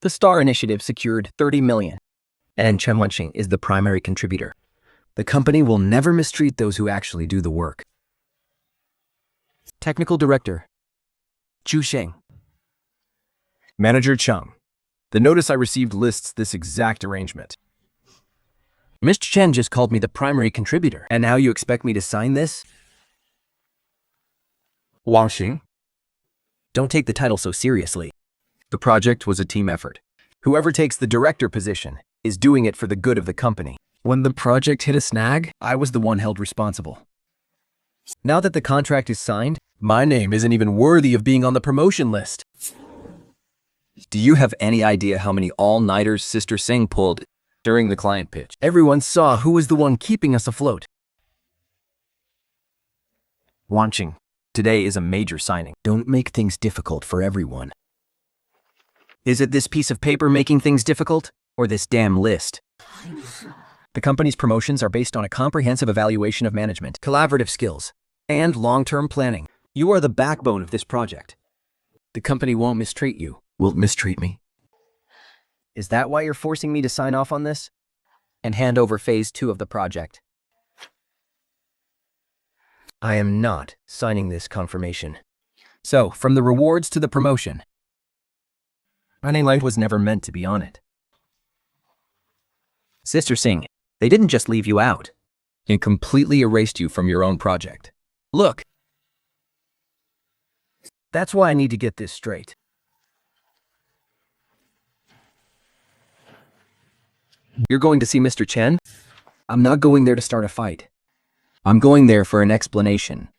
The STAR initiative secured 30 million, and Chen Wenxing is the primary contributor. The company will never mistreat those who actually do the work. Technical Director Zhu Sheng. Manager Chung, the notice I received lists this exact arrangement. Mr. Chen just called me the primary contributor, And now you expect me to sign this? Wang Xing. don't take the title so seriously. The project was a team effort. Whoever takes the director position is doing it for the good of the company. When the project hit a snag, I was the one held responsible. Now that the contract is signed, my name isn't even worthy of being on the promotion list. Do you have any idea how many all-nighters Sister Singh pulled during the client pitch? Everyone saw who was the one keeping us afloat. Wanqing, today is a major signing. Don't make things difficult for everyone. Is it this piece of paper making things difficult, or this damn list? The company's promotions are based on a comprehensive evaluation of management, collaborative skills, and long-term planning. You are the backbone of this project. The company won't mistreat you. Will it mistreat me? Is that why you're forcing me to sign off on this? And hand over phase 2 of the project? I am not signing this confirmation. So, from the rewards to the promotion, my name was never meant to be on it. Sister Singh, they didn't just leave you out. They completely erased you from your own project. Look. That's why I need to get this straight. You're going to see Mr. Chen? I'm not going there to start a fight. I'm going there for an explanation.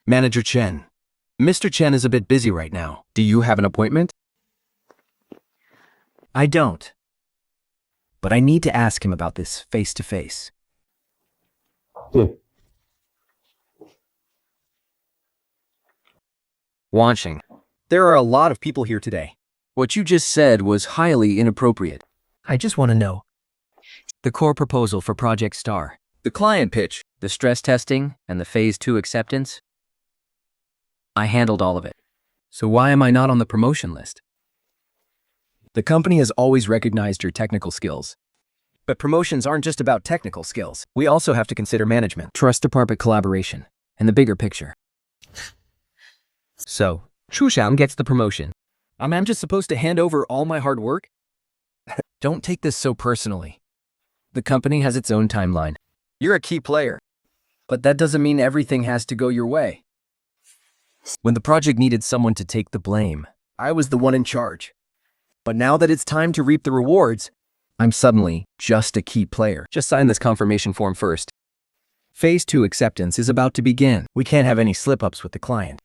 Manager Chen. Mr. Chen is a bit busy right now. Do you have an appointment? I don't. But I need to ask him about this face-to-face. Wanqing, there are a lot of people here today. What you just said was highly inappropriate. I just want to know. The core proposal for Project STAR, the client pitch, the stress testing, and the phase 2 acceptance. I handled all of it. So why am I not on the promotion list? The company has always recognized your technical skills. But promotions aren't just about technical skills. We also have to consider management, trust department collaboration, and the bigger picture. So, Chu Xiang gets the promotion. I'm just supposed to hand over all my hard work? Don't take this so personally. The company has its own timeline. You're a key player. But that doesn't mean everything has to go your way. When the project needed someone to take the blame, I was the one in charge. But now that it's time to reap the rewards, I'm suddenly just a key player. Just sign this confirmation form first. Phase 2 acceptance is about to begin. We can't have any slip-ups with the client.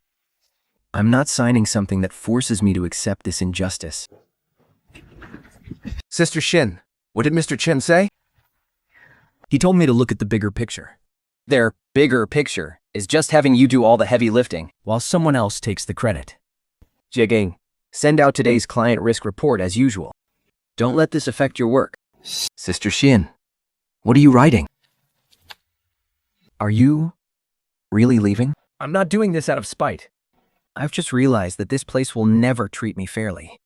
I'm not signing something that forces me to accept this injustice. Sister Shin, what did Mr. Chen say? He told me to look at the bigger picture. Their bigger picture is just having you do all the heavy lifting while someone else takes the credit. Jigang, send out today's client risk report as usual. Don't let this affect your work. Sister Shin, what are you writing? Are you really leaving? I'm not doing this out of spite. I've just realized that this place will never treat me fairly.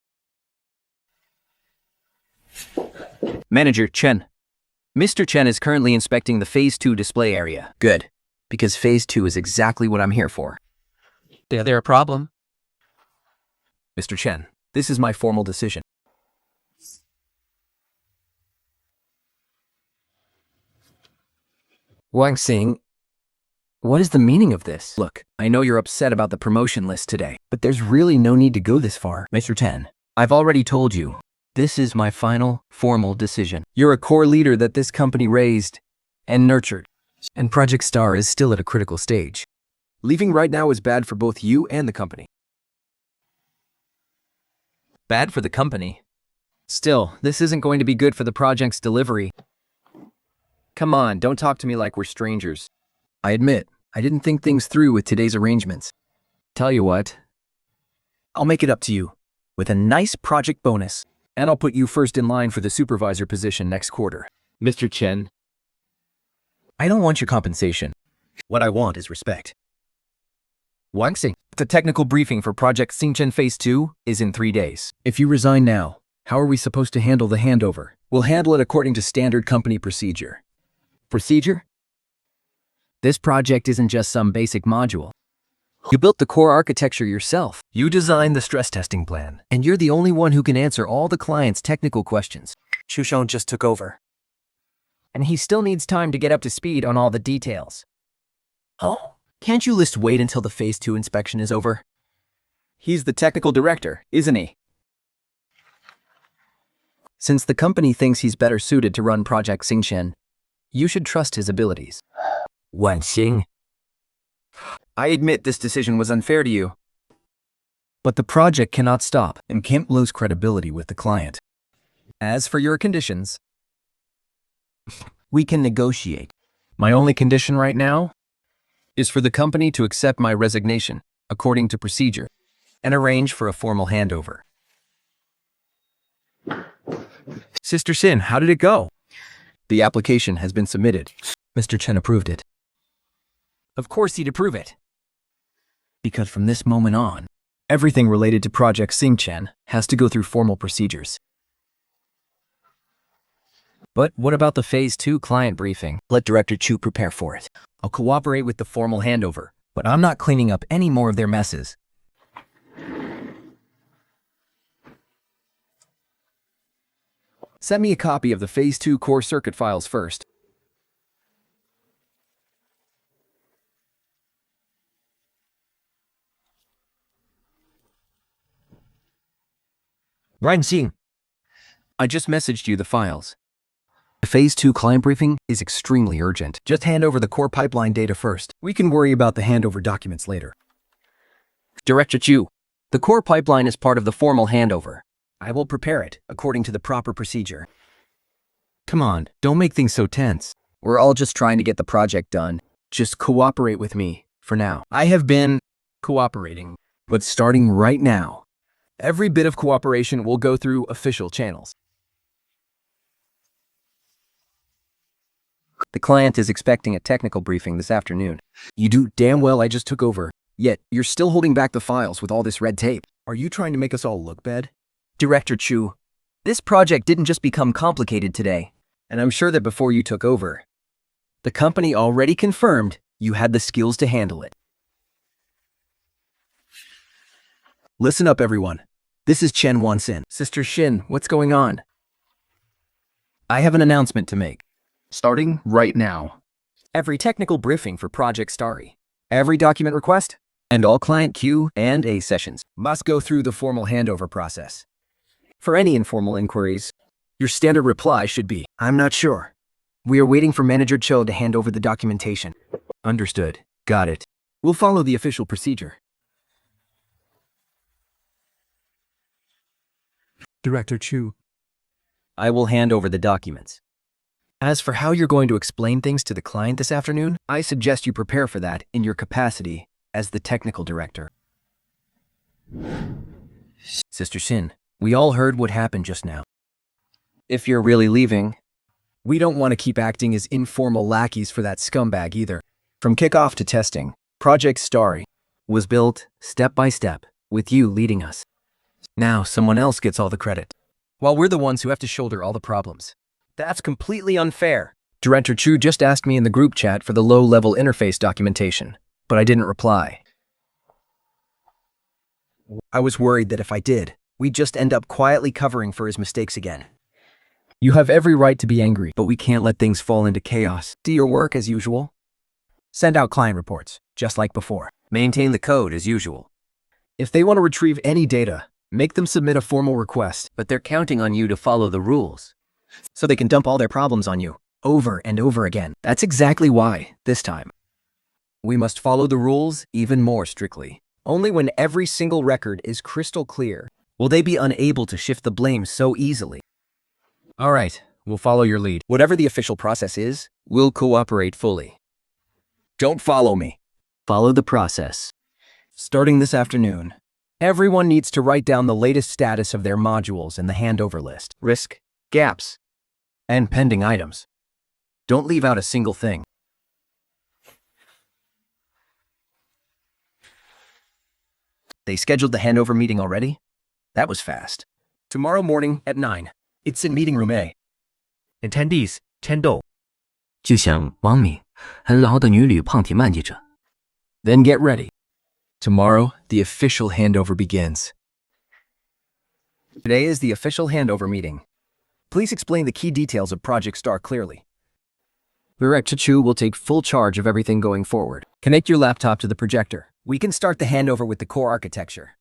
Manager Chen. Mr. Chen is currently inspecting the Phase 2 display area. Good, because Phase 2 is exactly what I'm here for. Is there a problem? Mr. Chen, this is my formal decision. Wang Xing, what is the meaning of this? Look, I know you're upset about the promotion list today, but there's really no need to go this far. Mr. Chen, I've already told you, this is my final, formal decision. You're a core leader that this company raised and nurtured, and Project STAR is still at a critical stage. Leaving right now is bad for both you and the company. Bad for the company? Still, this isn't going to be good for the project's delivery. Come on, don't talk to me like we're strangers. I admit, I didn't think things through with today's arrangements. Tell you what, I'll make it up to you with a nice project bonus, and I'll put you first in line for the supervisor position next quarter. Mr. Chen, I don't want your compensation. What I want is respect. Wanxing. The technical briefing for Project Xingchen Phase 2 is in 3 days. If you resign now, how are we supposed to handle the handover? We'll handle it according to standard company procedure. Procedure? This project isn't just some basic module. You built the core architecture yourself. You designed the stress testing plan. And you're the only one who can answer all the client's technical questions. Chushon just took over. And he still needs time to get up to speed on all the details. Oh, can't you list wait until the Phase 2 inspection is over? He's the technical director, isn't he? Since the company thinks he's better suited to run Project Xingchen, you should trust his abilities. Wanxing. I admit this decision was unfair to you. But the project cannot stop and can't lose credibility with the client. As for your conditions, We can negotiate. my only condition right now is for the company to accept my resignation according to procedure and arrange for a formal handover. Sister Sin, how did it go? The application has been submitted. Mr. Chen approved it. Of course he'd approve it. Because from this moment on, everything related to Project Xingchen has to go through formal procedures. But what about the Phase 2 client briefing? Let Director Chu prepare for it. I'll cooperate with the formal handover, but I'm not cleaning up any more of their messes. Send me a copy of the Phase 2 core circuit files first. Wanxing. I just messaged you the files. The Phase 2 client briefing is extremely urgent. Just hand over the core pipeline data first. We can worry about the handover documents later. Director Chu, the core pipeline is part of the formal handover. I will prepare it according to the proper procedure. Come on, don't make things so tense. We're all just trying to get the project done. Just cooperate with me for now. I have been cooperating, but starting right now, every bit of cooperation will go through official channels. The client is expecting a technical briefing this afternoon. You do damn well I just took over, yet you're still holding back the files with all this red tape. Are you trying to make us all look bad? Director Chu, this project didn't just become complicated today, and I'm sure that before you took over, the company already confirmed you had the skills to handle it. Listen up, everyone. This is Chen Wanxin. Sister Xin, what's going on? I have an announcement to make. Starting right now. Every technical briefing for Project Starry, every document request, and all client Q&A sessions must go through the formal handover process. For any informal inquiries, your standard reply should be, "I'm not sure. We are waiting for Manager Cho to hand over the documentation." Understood. Got it. We'll follow the official procedure. Director Chu. I will hand over the documents. As for how you're going to explain things to the client this afternoon, I suggest you prepare for that in your capacity as the technical director. Sister Xin, we all heard what happened just now. If you're really leaving, we don't want to keep acting as informal lackeys for that scumbag either. From kickoff to testing, Project Starry was built step by step with you leading us. Now someone else gets all the credit, while we're the ones who have to shoulder all the problems. That's completely unfair. Director Chu just asked me in the group chat for the low-level interface documentation, but I didn't reply. I was worried that if I did, we'd just end up quietly covering for his mistakes again. You have every right to be angry, but we can't let things fall into chaos. Do your work as usual. Send out client reports, just like before. Maintain the code as usual. If they want to retrieve any data, make them submit a formal request, but they're counting on you to follow the rules, so they can dump all their problems on you, over and over again. That's exactly why, this time, we must follow the rules even more strictly. Only when every single record is crystal clear will they be unable to shift the blame so easily. All right, we'll follow your lead. Whatever the official process is, we'll cooperate fully. Don't follow me. Follow the process. Starting this afternoon, everyone needs to write down the latest status of their modules in the handover list. Risk, gaps, and pending items. Don't leave out a single thing. They scheduled the handover meeting already? That was fast. Tomorrow morning at 9. It's in meeting room A. Attendees 签到。就像王敏很老的女旅胖体曼记者。 Then get ready. Tomorrow, the official handover begins. Today is the official handover meeting. Please explain the key details of Project Star clearly. Director Chu will take full charge of everything going forward. Connect your laptop to the projector. We can start the handover with the core architecture.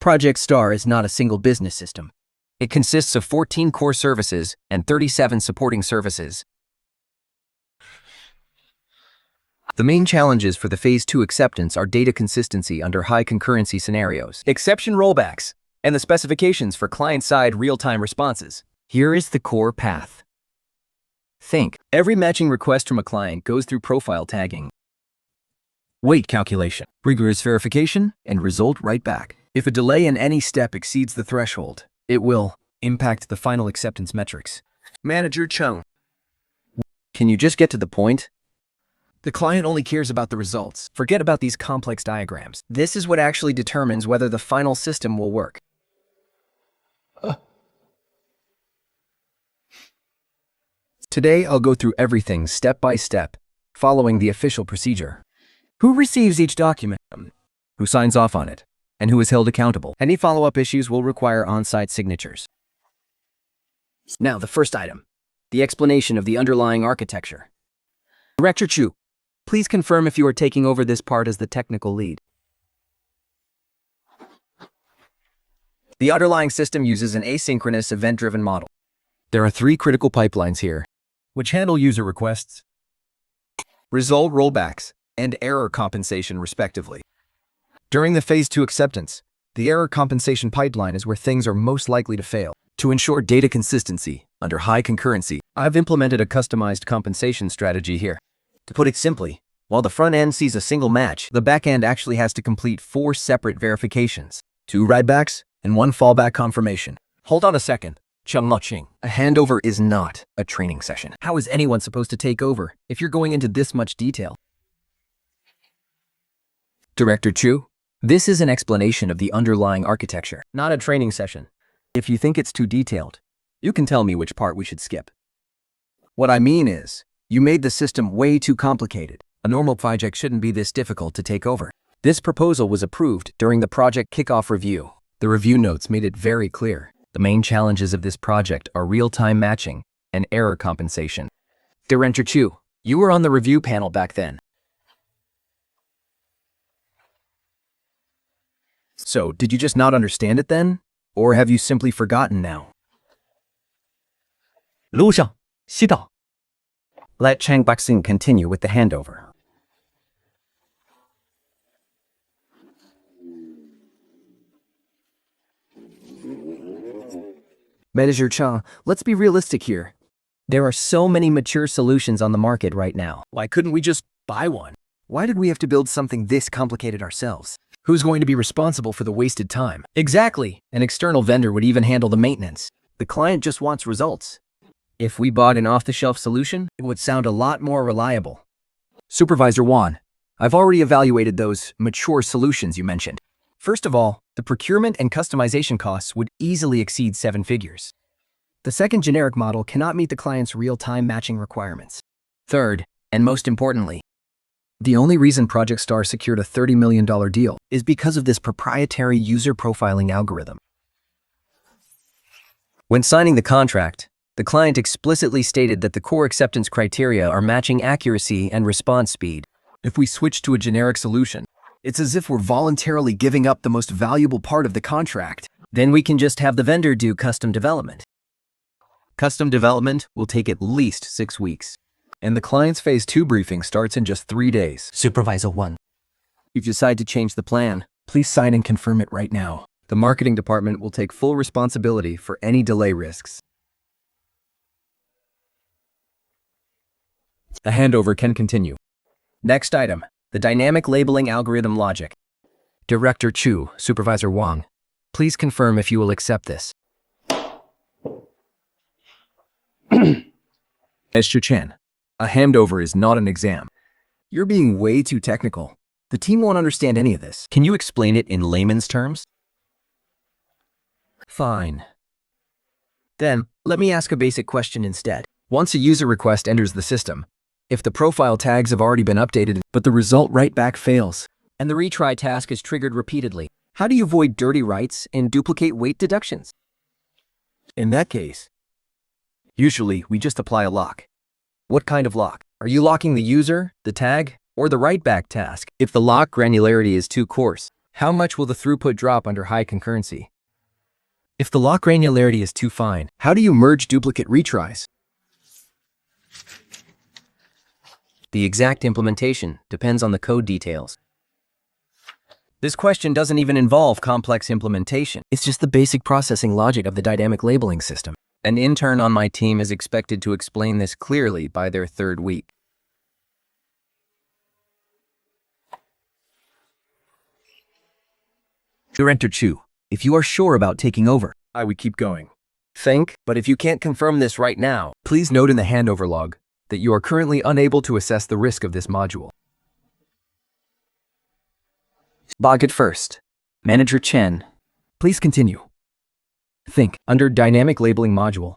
Project Star is not a single business system. It consists of 14 core services and 37 supporting services. The main challenges for the Phase 2 acceptance are data consistency under high concurrency scenarios, exception rollbacks, and the specifications for client-side real-time responses. Here is the core path. Think. Every matching request from a client goes through profile tagging, weight calculation, rigorous verification, and result right back. If a delay in any step exceeds the threshold, it will impact the final acceptance metrics. Manager Chung. Can you just get to the point? The client only cares about the results. Forget about these complex diagrams. This is what actually determines whether the final system will work. Today, I'll go through everything step by step, following the official procedure. Who receives each document? Who signs off on it? And who is held accountable? Any follow-up issues will require on-site signatures. Now, the first item, the explanation of the underlying architecture. Director Chu, please confirm if you are taking over this part as the technical lead. The underlying system uses an asynchronous event-driven model. There are 3 critical pipelines here, which handle user requests, result rollbacks, and error compensation respectively. During the Phase 2 acceptance, the error compensation pipeline is where things are most likely to fail. To ensure data consistency under high concurrency, I've implemented a customized compensation strategy here. To put it simply, while the front end sees a single match, the back end actually has to complete 4 separate verifications, 2 writebacks, and 1 fallback confirmation. Hold on a second. Chung Ching. A handover is not a training session. How is anyone supposed to take over if you're going into this much detail? Director Chu, this is an explanation of the underlying architecture, not a training session. If you think it's too detailed, you can tell me which part we should skip. What I mean is, you made the system way too complicated. A normal project shouldn't be this difficult to take over. This proposal was approved during the project kickoff review. The review notes made it very clear. The main challenges of this project are real-time matching and error compensation. Director Chu, you were on the review panel back then. So, did you just not understand it then? Or have you simply forgotten now? 路上，西岛。 Let Chang Baxing continue with the handover. Manager Cha, let's be realistic here. There are so many mature solutions on the market right now. Why couldn't we just buy one? Why did we have to build something this complicated ourselves? Who's going to be responsible for the wasted time? Exactly. An external vendor would even handle the maintenance. The client just wants results. If we bought an off-the-shelf solution, it would sound a lot more reliable. Supervisor Wan, I've already evaluated those mature solutions you mentioned. First of all, the procurement and customization costs would easily exceed 7 figures. The second generic model cannot meet the client's real-time matching requirements. Third, and most importantly, the only reason Project Star secured a $30 million deal is because of this proprietary user profiling algorithm. When signing the contract, the client explicitly stated that the core acceptance criteria are matching accuracy and response speed. If we switch to a generic solution, it's as if we're voluntarily giving up the most valuable part of the contract. Then we can just have the vendor do custom development. Custom development will take at least 6 weeks. And the client's Phase 2 briefing starts in just 3 days. Supervisor 1. If you decide to change the plan, please sign and confirm it right now. The marketing department will take full responsibility for any delay risks. The handover can continue. Next item, the dynamic labeling algorithm logic. Director Chu, Supervisor Wang, please confirm if you will accept this. As Chu Chen, a handover is not an exam. You're being way too technical. The team won't understand any of this. Can you explain it in layman's terms? Fine. Then, let me ask a basic question instead. Once a user request enters the system, if the profile tags have already been updated, but the result write back fails, and the retry task is triggered repeatedly, how do you avoid dirty writes and duplicate weight deductions? In that case, usually we just apply a lock. What kind of lock? Are you locking the user, the tag, or the write back task? If the lock granularity is too coarse, how much will the throughput drop under high concurrency? If the lock granularity is too fine, how do you merge duplicate retries? The exact implementation depends on the code details. This question doesn't even involve complex implementation. It's just the basic processing logic of the dynamic labeling system. An intern on my team is expected to explain this clearly by their third week. Director Chu, if you are sure about taking over, I would keep going. But if you can't confirm this right now, please note in the handover log that you are currently unable to assess the risk of this module. Log it first. Manager Chen. Please continue. Under Dynamic Labeling Module,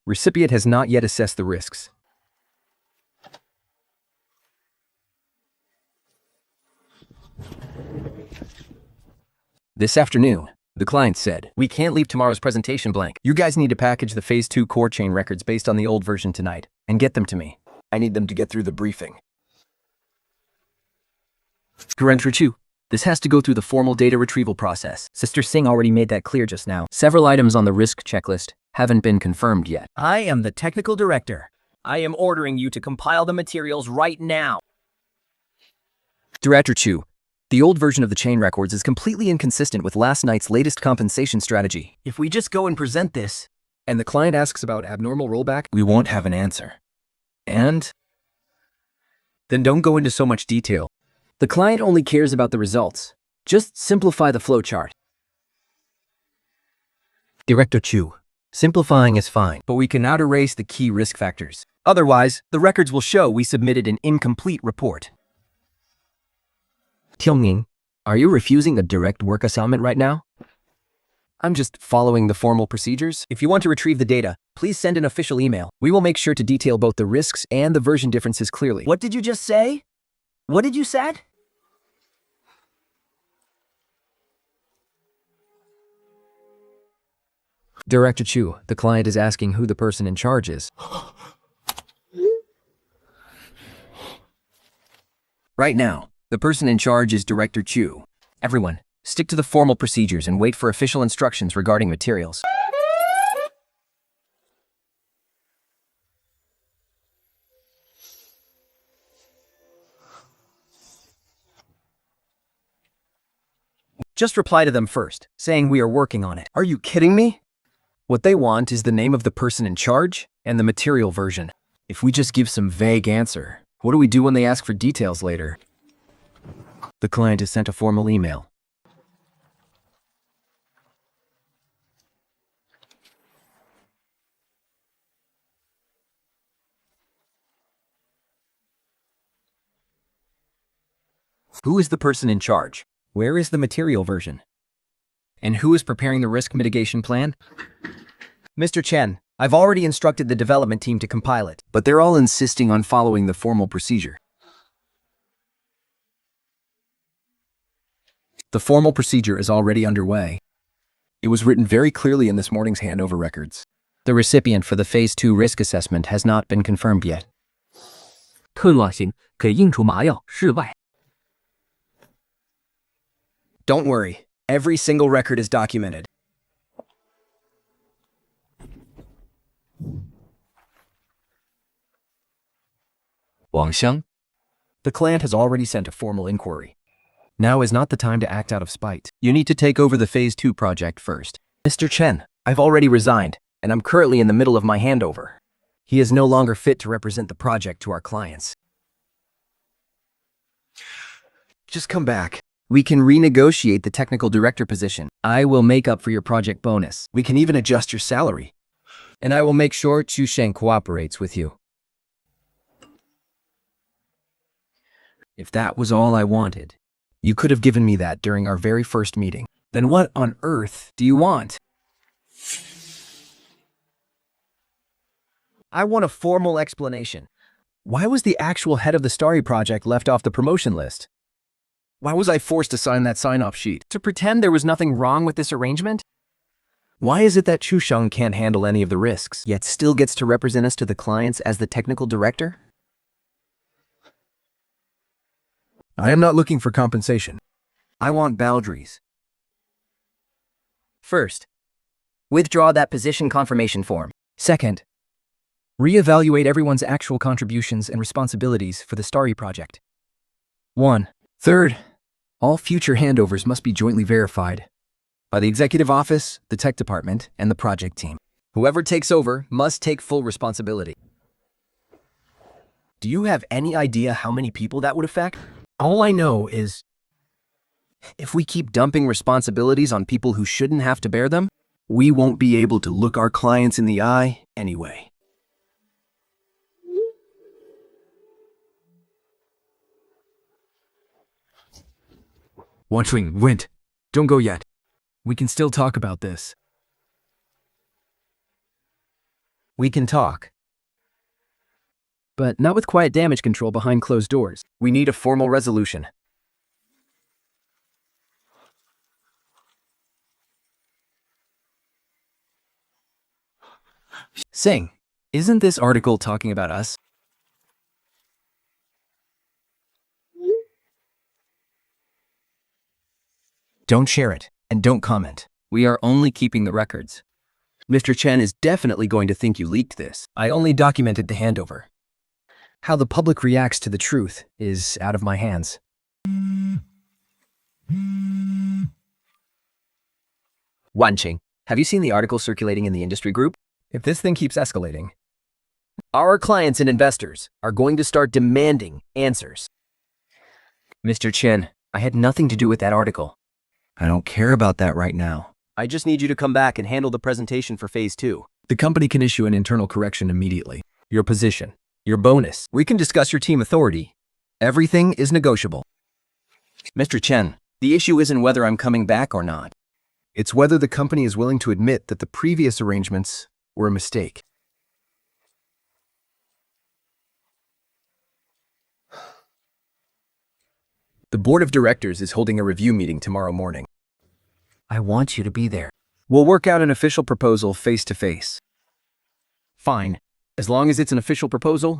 recipient has not yet assessed the risks. This afternoon, the client said, "We can't leave tomorrow's presentation blank. You guys need to package the Phase 2 core chain records based on the old version tonight and get them to me. I need them to get through the briefing." Director Chu, this has to go through the formal data retrieval process. Sister Singh already made that clear just now. Several items on the risk checklist haven't been confirmed yet. I am the technical director. I am ordering you to compile the materials right now. Director Chu, the old version of the chain records is completely inconsistent with last night's latest compensation strategy. If we just go and present this, and the client asks about abnormal rollback, we won't have an answer. And then don't go into so much detail. The client only cares about the results. Just simplify the flowchart. Director Chu, simplifying is fine, but we cannot erase the key risk factors. Otherwise, the records will show we submitted an incomplete report. Tiongning, are you refusing a direct work assignment right now? I'm just following the formal procedures. If you want to retrieve the data, please send an official email. We will make sure to detail both the risks and the version differences clearly. What did you just say? What did you said? Director Chu, the client is asking who the person in charge is. Right now, the person in charge is Director Chu. Everyone, stick to the formal procedures and wait for official instructions regarding materials. Just reply to them first, saying we are working on it. Are you kidding me? What they want is the name of the person in charge and the material version. If we just give some vague answer, what do we do when they ask for details later? The client has sent a formal email. Who is the person in charge? Where is the material version? And who is preparing the risk mitigation plan? Mr. Chen, I've already instructed the development team to compile it, but they're all insisting on following the formal procedure. The formal procedure is already underway. It was written very clearly in this morning's handover records. The recipient for the Phase 2 risk assessment has not been confirmed yet. 特卵型给应除麻药室外。 Don't worry, every single record is documented. Wangxiang? The client has already sent a formal inquiry. Now is not the time to act out of spite. You need to take over the Phase 2 project first. Mr. Chen, I've already resigned, and I'm currently in the middle of my handover. He is no longer fit to represent the project to our clients. Just come back. We can renegotiate the technical director position. I will make up for your project bonus. We can even adjust your salary. And I will make sure Chu Sheng cooperates with you. If that was all I wanted, You could have given me that during our very first meeting. Then what on earth do you want? I want a formal explanation. Why was the actual head of the Starry project left off the promotion list? Why was I forced to sign that sign-off sheet? To pretend there was nothing wrong with this arrangement? Why is it that Chusheng can't handle any of the risks, Yet still gets to represent us to the clients as the technical director? I am not looking for compensation. I want boundaries. First, withdraw that position confirmation form. Second, reevaluate everyone's actual contributions and responsibilities for the Starry project. 1. Third, all future handovers must be jointly verified by the executive office, the tech department, and the project team. Whoever takes over must take full responsibility. Do you have any idea how many people that would affect? All I know is, if we keep dumping responsibilities on people who shouldn't have to bear them, we won't be able to look our clients in the eye anyway. Wait. Don't go yet. We can still talk about this. We can talk. But not with quiet damage control behind closed doors. We need a formal resolution. Sing, isn't this article talking about us? Don't share it, and don't comment. We are only keeping the records. Mr. Chen is definitely going to think you leaked this. I only documented the handover. How the public reacts to the truth is out of my hands. Wanqing, have you seen the article circulating in the industry group? If this thing keeps escalating, Our clients and investors are going to start demanding answers. Mr. Chen, I had nothing to do with that article. I don't care about that right now. I just need you to come back and handle the presentation for phase 2. The company can issue an internal correction immediately. Your position, your bonus. We can discuss your team authority. Everything is negotiable. Mr. Chen, the issue isn't whether I'm coming back or not. It's whether the company is willing to admit that the previous arrangements were a mistake. The board of directors is holding a review meeting tomorrow morning. I want you to be there. We'll work out an official proposal face to face. Fine. As long as it's an official proposal,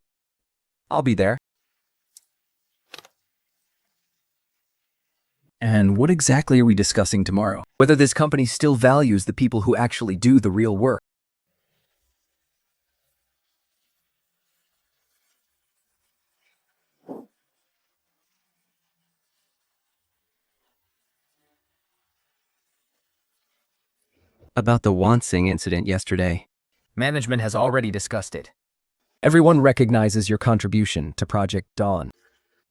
I'll be there. And what exactly are we discussing tomorrow? Whether this company still values the people who actually do the real work. About the Wanqing incident yesterday. Management has already discussed it. Everyone recognizes your contribution to Project Dawn.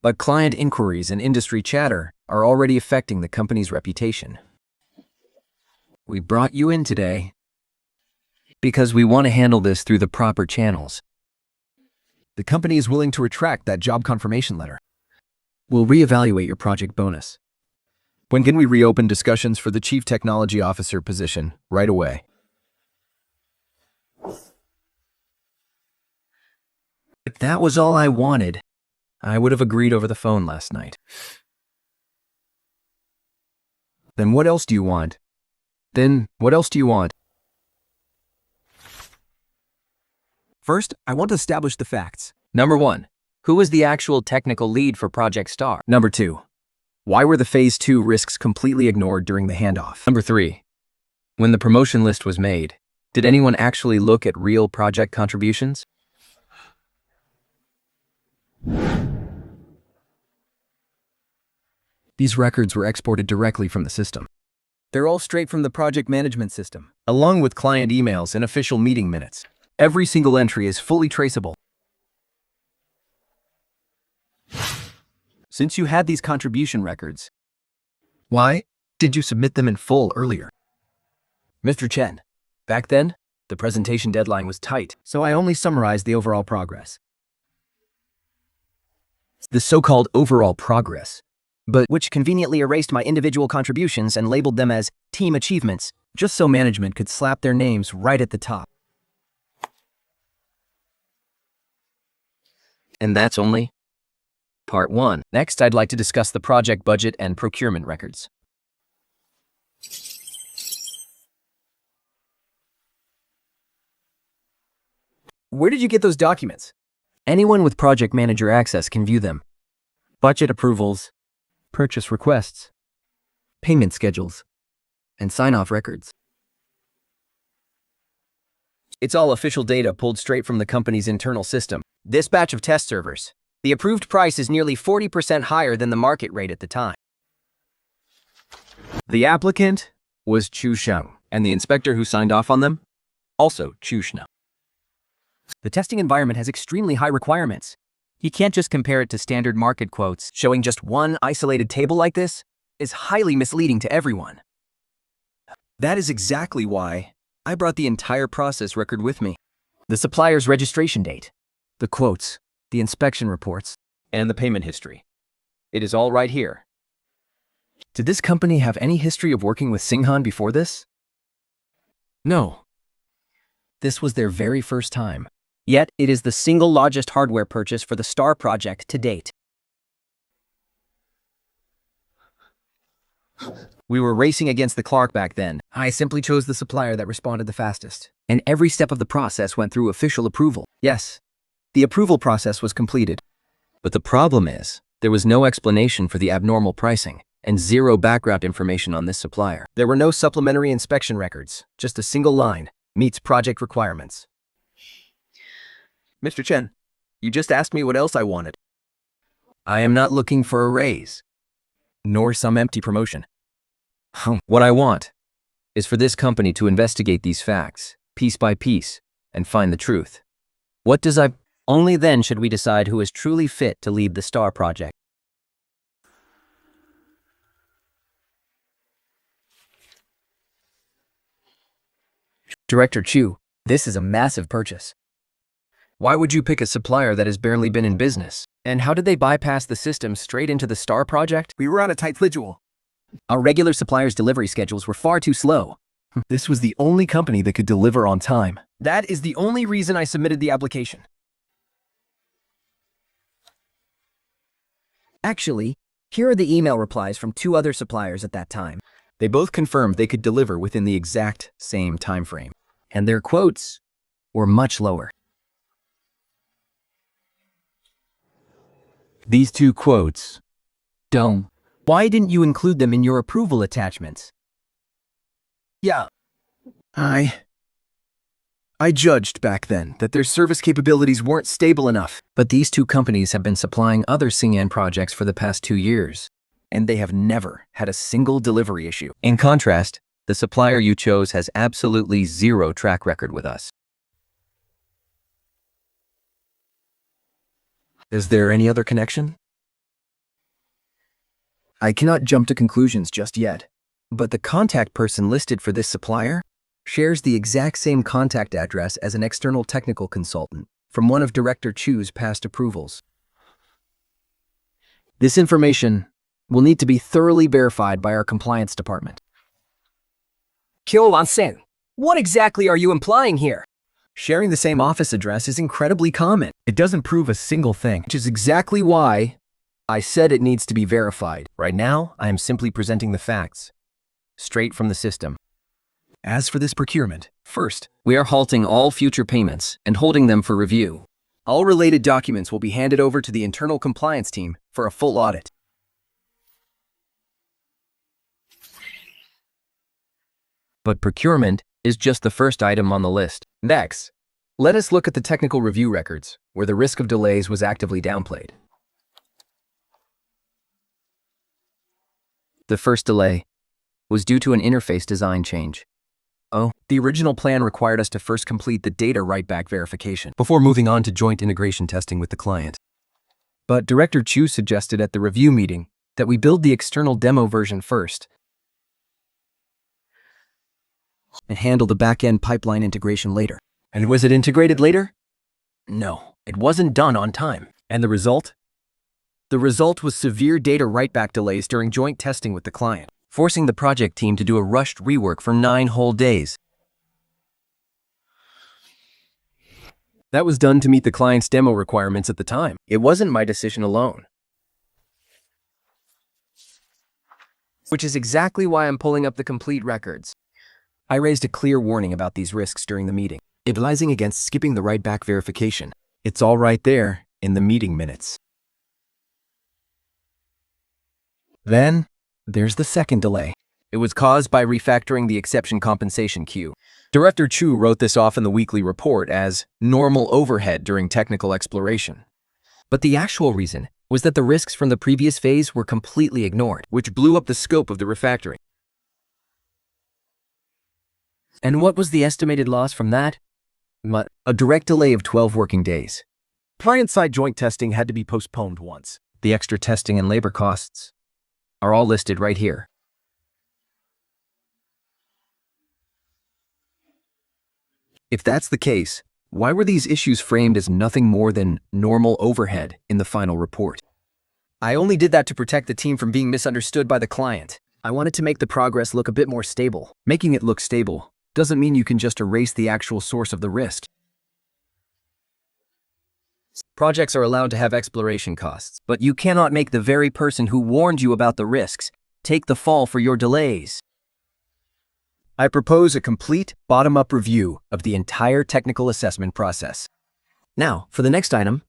But client inquiries and industry chatter are already affecting the company's reputation. We brought you in today because we want to handle this through the proper channels. The company is willing to retract that job confirmation letter. We'll reevaluate your project bonus. When can we reopen discussions for the Chief Technology Officer position? Right away. If that was all I wanted, I would have agreed over the phone last night. Then what else do you want? First, I want to establish the facts. Number 1, who was the actual technical lead for Project Star? Number 2, why were the Phase 2 risks completely ignored during the handoff? Number 3, when the promotion list was made, did anyone actually look at real project contributions? These records were exported directly from the system. They're all straight from the project management system, along with client emails and official meeting minutes. Every single entry is fully traceable. Since you had these contribution records, why did you submit them in full earlier? Mr. Chen, back then, the presentation deadline was tight, so I only summarized the overall progress. The so-called overall progress but which conveniently erased my individual contributions and labeled them as team achievements, just so management could slap their names right at the top. And that's only part 1. Next, I'd like to discuss the project budget and procurement records. Where did you get those documents? Anyone with project manager access can view them. Budget approvals, purchase requests, payment schedules, and sign-off records. It's all official data pulled straight from the company's internal system. This batch of test servers, the approved price is nearly 40% higher than the market rate at the time. The applicant was Chu Sheng, and the inspector who signed off on them, also Chu Sheng. The testing environment has extremely high requirements. You can't just compare it to standard market quotes. Showing just one isolated table like this is highly misleading to everyone. That is exactly why I brought the entire process record with me. The supplier's registration date, the quotes, the inspection reports, And the payment history. It is all right here. Did this company have any history of working with Singhan before this? No. This was their very first time. Yet, it is the single largest hardware purchase for the STAR project to date. We were racing against the clock back then. I simply chose the supplier that responded the fastest. And every step of the process went through official approval. Yes, the approval process was completed. But the problem is, there was no explanation for the abnormal pricing and zero background information on this supplier. There were no supplementary inspection records, just a single line, meets project requirements. Mr. Chen, you just asked me what else I wanted. I am not looking for a raise, nor some empty promotion. What I want is for this company to investigate these facts, piece by piece, and find the truth. What does I... Only then should we decide who is truly fit to lead the STAR project. Director Chu, this is a massive purchase. Why would you pick a supplier that has barely been in business? And how did they bypass the system straight into the STAR project? We were on a tight schedule. Our regular suppliers' delivery schedules were far too slow. This was the only company that could deliver on time. That is the only reason I submitted the application. Actually, here are the email replies from 2 other suppliers at that time. They both confirmed they could deliver within the exact same time frame. And their quotes were much lower. These 2 quotes. Don't. Why didn't you include them in your approval attachments? Yeah. I judged back then that their service capabilities weren't stable enough. But these 2 companies have been supplying other Xing'an projects for the past 2 years, and they have never had a single delivery issue. In contrast, the supplier you chose has absolutely zero track record with us. Is there any other connection? I cannot jump to conclusions just yet, but the contact person listed for this supplier shares the exact same contact address as an external technical consultant from one of Director Chu's past approvals. This information will need to be thoroughly verified by our compliance department. Kyo-wan-sen, what exactly are you implying here? Sharing the same office address is incredibly common. It doesn't prove a single thing, which is exactly why I said it needs to be verified. Right now, I am simply presenting the facts, straight from the system. As for this procurement, first, We are halting all future payments and holding them for review. all related documents will be handed over to the internal compliance team for a full audit. But procurement is just the first item on the list. Next, let us look at the technical review records, where the risk of delays was actively downplayed. The first delay was due to an interface design change. Oh, the original plan required us to first complete the data write-back verification before moving on to joint integration testing with the client. But Director Chu suggested at the review meeting that we build the external demo version first and handle the back-end pipeline integration later. And was it integrated later? No, it wasn't done on time. And the result? The result was severe data write-back delays during joint testing with the client, forcing the project team to do a rushed rework for 9 whole days. That was done to meet the client's demo requirements at the time. It wasn't my decision alone. Which is exactly why I'm pulling up the complete records. I raised a clear warning about these risks during the meeting, advising against skipping the write-back verification. It's all right there in the meeting minutes. Then, there's the second delay. It was caused by refactoring the exception compensation queue. Director Chu wrote this off in the weekly report as normal overhead during technical exploration. But the actual reason was that the risks from the previous phase were completely ignored, which blew up the scope of the refactoring. And what was the estimated loss from that? A direct delay of 12 working days. Client-side joint testing had to be postponed once. The extra testing and labor costs are all listed right here. If that's the case, why were these issues framed as nothing more than normal overhead in the final report? I only did that to protect the team from being misunderstood by the client. I wanted to make the progress look a bit more stable. Making it look stable doesn't mean you can just erase the actual source of the risk. Projects are allowed to have exploration costs, but you cannot make the very person who warned you about the risks take the fall for your delays. I propose a complete bottom-up review of the entire technical assessment process. Now, for the next item,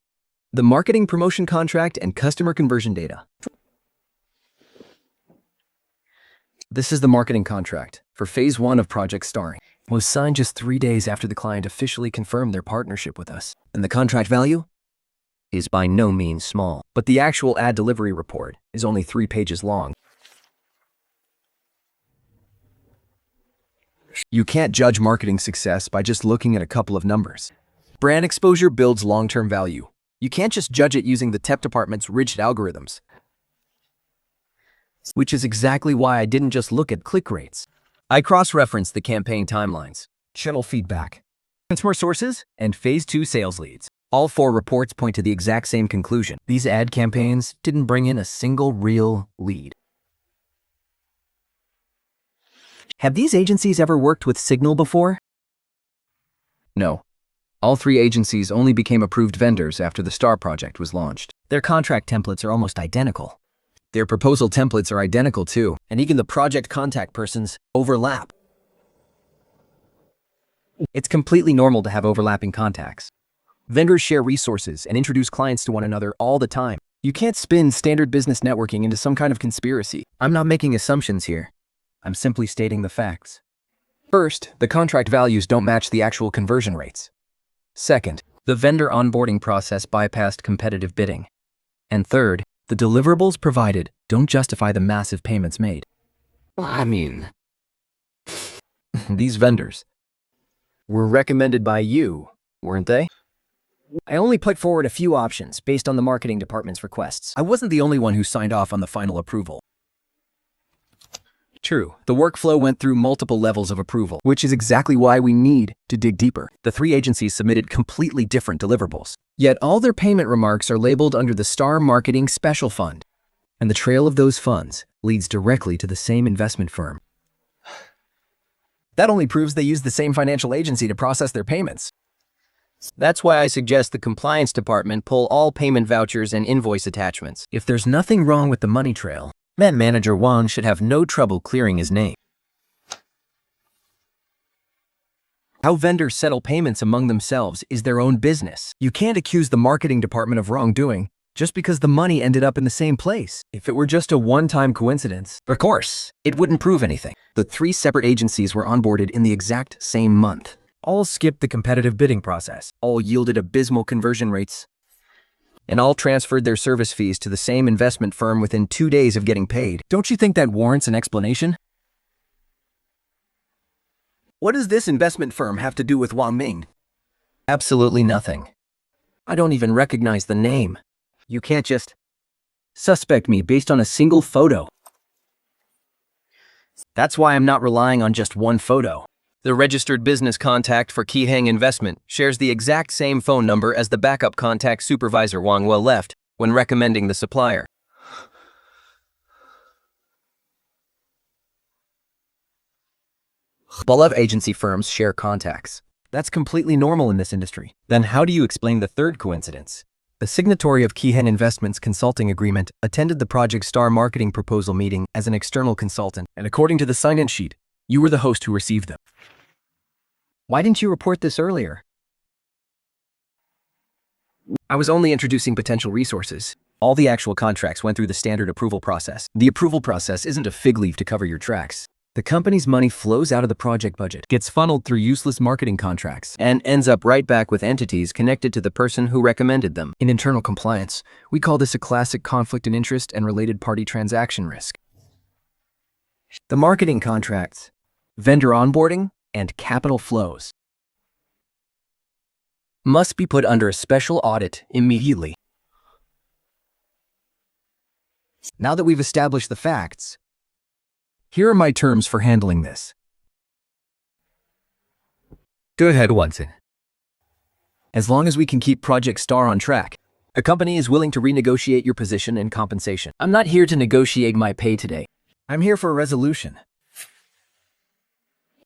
the marketing promotion contract and customer conversion data. This is the marketing contract for Phase 1 of Project Starring. It was signed just 3 days after the client officially confirmed their partnership with us. And the contract value is by no means small, but the actual ad delivery report is only 3 pages long. You can't judge marketing success by just looking at a couple of numbers. Brand exposure builds long-term value. You can't just judge it using the tech department's rigid algorithms. Which is exactly why I didn't just look at click rates. I cross-referenced the campaign timelines, channel feedback, customer sources, and Phase 2 sales leads. All 4 reports point to the exact same conclusion. These ad campaigns didn't bring in a single real lead. Have these agencies ever worked with Signal before? No. All 3 agencies only became approved vendors after the STAR project was launched. Their contract templates are almost identical. Their proposal templates are identical too, and even the project contact persons overlap. It's completely normal to have overlapping contacts. Vendors share resources and introduce clients to one another all the time. You can't spin standard business networking into some kind of conspiracy. I'm not making assumptions here. I'm simply stating the facts. First, the contract values don't match the actual conversion rates. Second, the vendor onboarding process bypassed competitive bidding. And third, the deliverables provided don't justify the massive payments made. These vendors were recommended by you, weren't they? I only put forward a few options based on the marketing department's requests. I wasn't the only one who signed off on the final approval. True, the workflow went through multiple levels of approval, which is exactly why we need to dig deeper. The 3 agencies submitted completely different deliverables, yet all their payment remarks are labeled under the STAR Marketing Special Fund, and the trail of those funds leads directly to the same investment firm. That only proves they use the same financial agency to process their payments. That's why I suggest the compliance department pull all payment vouchers and invoice attachments. If there's nothing wrong with the money trail, then Manager Wang should have no trouble clearing his name. How vendors settle payments among themselves is their own business. You can't accuse the marketing department of wrongdoing just because the money ended up in the same place. If it were just a one-time coincidence, of course, it wouldn't prove anything. The 3 separate agencies were onboarded in the exact same month. All skipped the competitive bidding process. All yielded abysmal conversion rates. And all transferred their service fees to the same investment firm within 2 days of getting paid. Don't you think that warrants an explanation? What does this investment firm have to do with Wang Ming? Absolutely nothing. I don't even recognize the name. You can't just suspect me based on a single photo. That's why I'm not relying on just one photo. The registered business contact for Kihang Investment shares the exact same phone number as the backup contact Supervisor Wang Well left when recommending the supplier. All of agency firms share contacts. That's completely normal in this industry. Then how do you explain the third coincidence? The signatory of Keyhen Investments consulting agreement attended the Project Star marketing proposal meeting as an external consultant, And according to the sign-in sheet, you were the host who received them. Why didn't you report this earlier? I was only introducing potential resources. All the actual contracts went through the standard approval process. The approval process isn't a fig leaf to cover your tracks. The company's money flows out of the project budget, Gets funneled through useless marketing contracts. and ends up right back with entities connected to the person who recommended them. In internal compliance, we call this a classic conflict in interest and related party transaction risk. The marketing contracts, vendor onboarding, and capital flows must be put under a special audit immediately. Now that we've established the facts, Here are my terms for handling this. Go ahead, Watson. As long as we can keep Project Star on track, a company is willing to renegotiate your position and compensation. I'm not here to negotiate my pay today. I'm here for a resolution.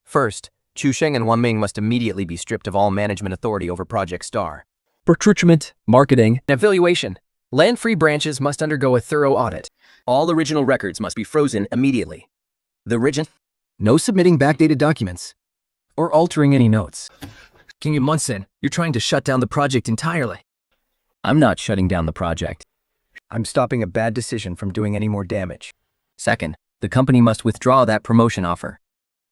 First, Chu Sheng and Wan Ming must immediately be stripped of all management authority over Project Star. Procurement, marketing, And evaluation. Land-free branches must undergo a thorough audit. All original records must be frozen immediately. no submitting backdated documents, Or altering any notes. King Munson, you're trying to shut down the project entirely. I'm not shutting down the project. I'm stopping a bad decision from doing any more damage. Second, the company must withdraw that promotion offer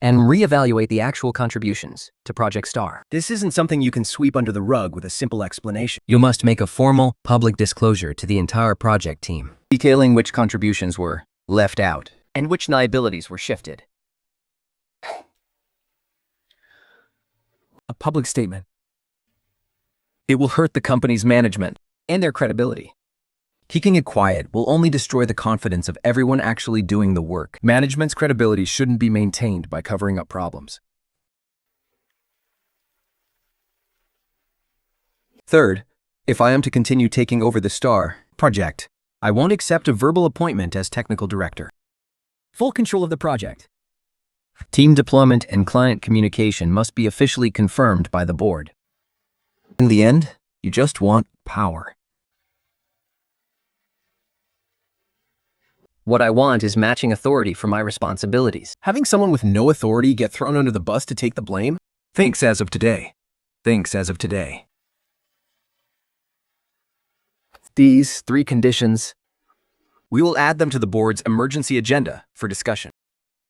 and reevaluate the actual contributions to Project Star. This isn't something you can sweep under the rug with a simple explanation. You must make a formal, public disclosure to the entire project team, detailing which contributions were left out and which liabilities were shifted. A public statement. It will hurt the company's management and their credibility. Keeping it quiet will only destroy the confidence of everyone actually doing the work. Management's credibility shouldn't be maintained by covering up problems. Third, if I am to continue taking over the Star project, I won't accept a verbal appointment as technical director. Full control of the project. Team deployment and client communication must be officially confirmed by the board. In the end, you just want power. What I want is matching authority for my responsibilities. Having someone with no authority get thrown under the bus to take the blame? Thinks as of today. These 3 conditions, we will add them to the board's emergency agenda for discussion.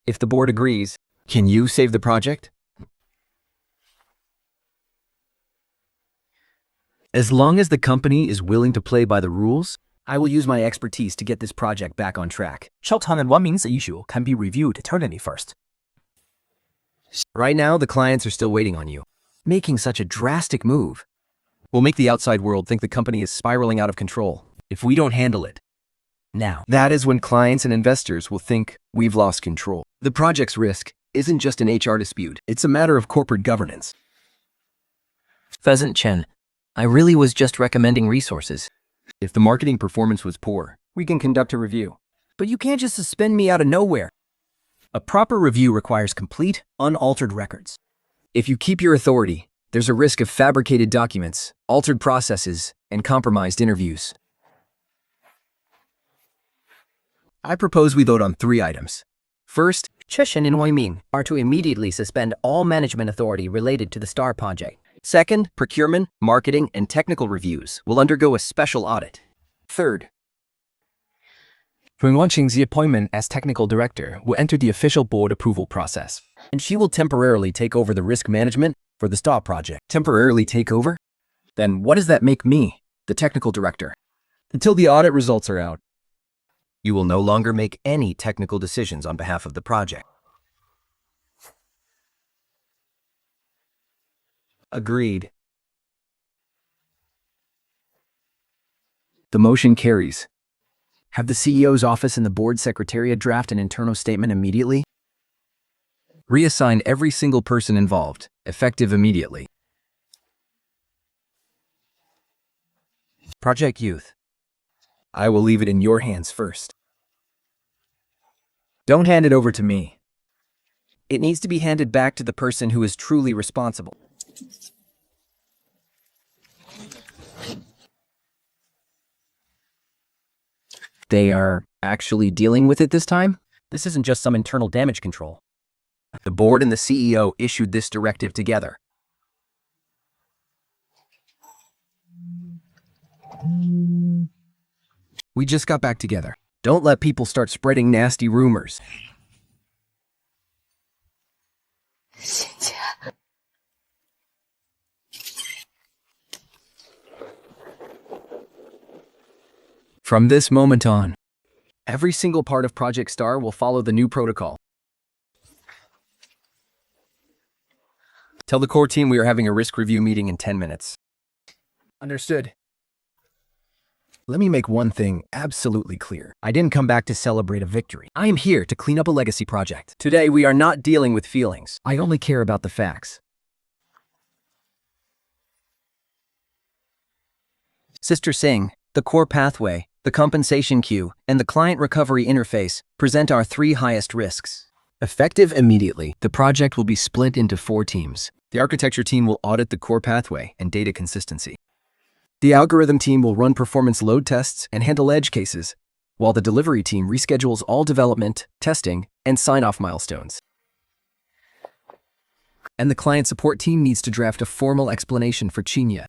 If the board agrees, can you save the project? As long as the company is willing to play by the rules, I will use my expertise to get this project back on track. Shelton and Wan Ming's issue can be reviewed eternally first. Right now, the clients are still waiting on you. Making such a drastic move will make the outside world think the company is spiraling out of control if we don't handle it now. That is when clients and investors will think we've lost control. The project's risk isn't just an HR dispute. It's a matter of corporate governance. Pheasant Chen, I really was just recommending resources. If the marketing performance was poor, we can conduct a review. But you can't just suspend me out of nowhere. A proper review requires complete, unaltered records. If you keep your authority, there's a risk of fabricated documents, altered processes, and compromised interviews. I propose we vote on 3 items. First, Cheshin and Huiming are to immediately suspend all management authority related to the Star project. second, procurement, marketing, and technical reviews will undergo a special audit. Third, Wen Wanqing's appointment as technical director will enter the official board approval process. and she will temporarily take over the risk management for the Star project. Temporarily take over? Then what does that make me, the technical director? Until the audit results are out, you will no longer make any technical decisions on behalf of the project. Agreed. The motion carries. Have the CEO's office and the board secretariat draft an internal statement immediately. Reassign every single person involved, effective immediately. Project Youth. I will leave it in your hands first. Don't hand it over to me. It needs to be handed back to the person who is truly responsible. They are actually dealing with it this time? This isn't just some internal damage control. The board and the CEO issued this directive together. We just got back together. Don't let people start spreading nasty rumors. From this moment on, every single part of Project Star will follow the new protocol. Tell the core team we are having a risk review meeting in 10 minutes. Understood. Let me make one thing absolutely clear. I didn't come back to celebrate a victory. I am here to clean up a legacy project. Today, we are not dealing with feelings. I only care about the facts. Sister Singh, the core pathway, the compensation queue, and the client recovery interface present our 3 highest risks. Effective immediately, the project will be split into 4 teams. The architecture team will audit the core pathway and data consistency. The algorithm team will run performance load tests and handle edge cases, while the delivery team reschedules all development, testing, and sign-off milestones. And the client support team needs to draft a formal explanation for Chinya.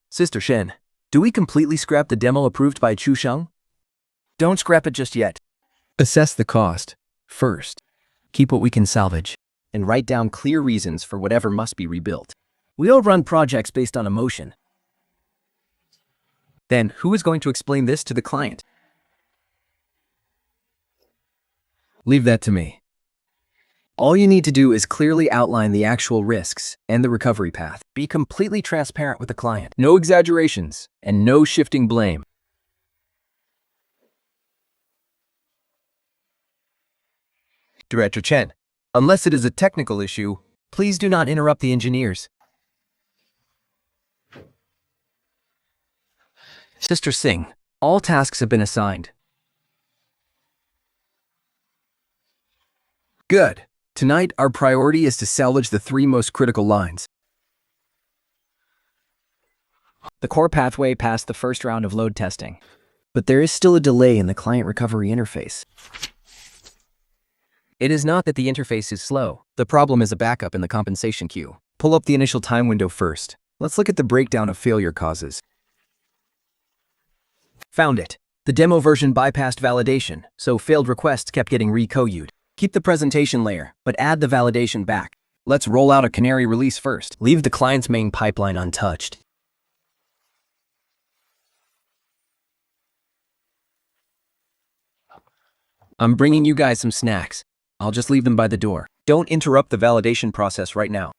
Sister Shen, do we completely scrap the demo approved by Chu Sheng? Don't scrap it just yet. Assess the cost first. Keep what we can salvage, and write down clear reasons for whatever must be rebuilt. We all run projects based on emotion. Then, who is going to explain this to the client? Leave that to me. All you need to do is clearly outline the actual risks and the recovery path. Be completely transparent with the client. No exaggerations and no shifting blame. Director Chen, unless it is a technical issue, please do not interrupt the engineers. Sister Singh, all tasks have been assigned. Good. Tonight, our priority is to salvage the 3 most critical lines. The core pathway passed the first round of load testing, but there is still a delay in the client recovery interface. It is not that the interface is slow. The problem is a backup in the compensation queue. Pull up the initial time window first. Let's look at the breakdown of failure causes. Found it. The demo version bypassed validation, so failed requests kept getting re-coded. Keep the presentation layer, but add the validation back. Let's roll out a canary release first. Leave the client's main pipeline untouched. I'm bringing you guys some snacks. I'll just leave them by the door. Don't interrupt the validation process right now.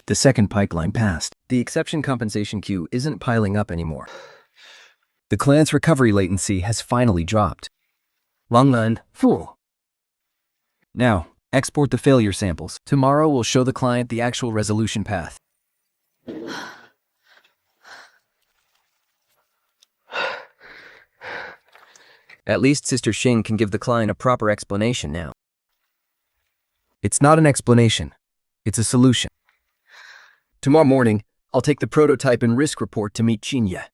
The second pipeline passed. The exception compensation queue isn't piling up anymore. The client's recovery latency has finally dropped. Longland, fool. Now, export the failure samples. Tomorrow we'll show the client the actual resolution path. At least Sister Xing can give the client a proper explanation now. It's not an explanation. It's a solution. Tomorrow morning, I'll take the prototype and risk report to meet Chinya.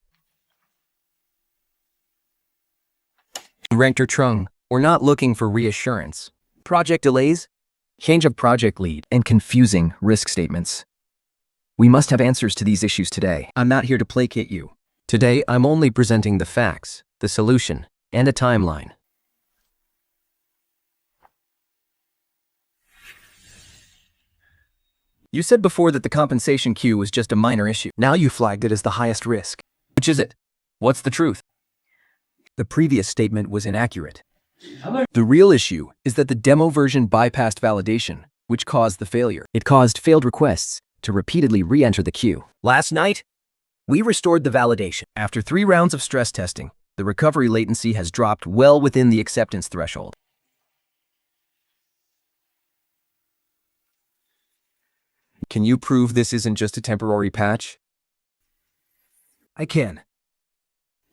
Director Trung, we're not looking for reassurance. Project delays, change of project lead, and confusing risk statements. We must have answers to these issues today. I'm not here to placate you. Today, I'm only presenting the facts, the solution, and a timeline. You said before that the compensation queue was just a minor issue. Now you flagged it as the highest risk. Which is it? What's the truth? The previous statement was inaccurate. The real issue is that the demo version bypassed validation, which caused the failure. It caused failed requests to repeatedly re-enter the queue. Last night, we restored the validation. After 3 rounds of stress testing, the recovery latency has dropped well within the acceptance threshold. Can you prove this isn't just a temporary patch? I can.